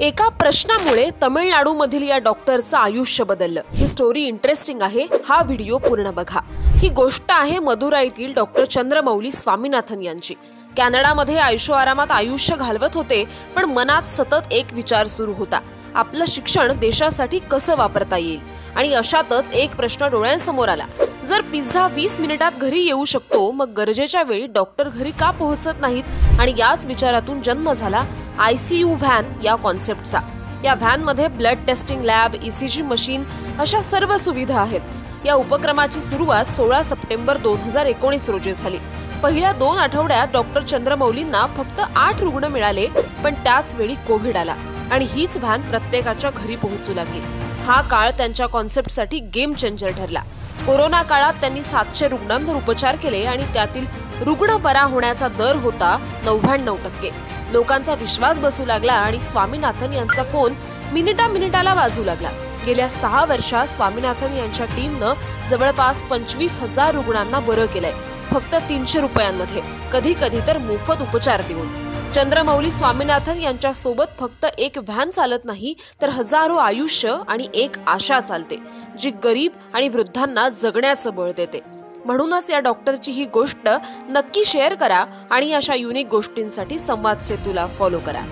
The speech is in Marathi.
एका प्रश्नामुळे तामिळनाडूमधील या डॉक्टरचं आयुष्य बदललं। ही स्टोरी इंटरेस्टिंग आहे, हा व्हिडिओ पूर्ण बघा। ही गोष्ट आहे मदुराईतील डॉक्टर चंद्रमौली स्वामीनाथन यांची। कॅनडामध्ये आयुष्यात आयुष्य घालवत होते, पण मनात सतत एक विचार सुरू होता, आपलं शिक्षण देशासाठी कसं वापरता येईल। आणि अशातच एक प्रश्न डोळ्यांसमोर आला, जर पिझ्झा 20 मिनिटात घरी येऊ शकतो, मग गरजेच्या वेळी डॉक्टर घरी का पोहोचत नाहीत। आणि याच विचारातून जन्म झाला ICU व्हॅन या कॉन्सेप्टचा। या व्हॅन मध्ये blood testing lab, ECG machine अशा सर्व सुविधा आहेत। या उपक्रमाची सुरुवात 16 सप्टेंबर 2019 रोजी झाली। पहिल्या 2 आठवड्यात डॉक्टर चंद्रमौलींना फक्त 8 रुग्ण मिळाले, पण त्याच वेळी कोविड आला आणि हीच व्हॅन प्रत्येकाच्या घरी पोहोचू लागली। हा काळ त्यांच्या कॉन्सेप्टसाठी गेम चेंजर ठरला। कोरोना काळात त्यांनी 700 रुग्णांवर उपचार केले आणि त्यातील रुग्ण बरा होण्याचा दर होता 99%। लोकांचा विश्वास बसू लागला आणि स्वामीनाथन यांचा फोन मिनिटाला वाजू लागला। गेल्या 6 वर्षात स्वामीनाथन यांच्या टीमनं जवळपास 25,000 रुग्णांना बरं केलंय, फक्त 300 रुपयांमध्ये, कधी कधी तर मोफत उपचार देऊन। चंद्रमौली स्वामीनाथन यांच्या सोबत फक्त एक व्हॅन चालत नाही, तर हजारो आयुष्य आणि एक आशा चालते, जी गरीब आणि वृद्धांना जगण्याचं बळ देते। म्हणूनच या डॉक्टरची ही गोष्ट नक्की शेअर करा आणि अशा युनिक गोष्टींसाठी संवाद सेतूला फॉलो करा।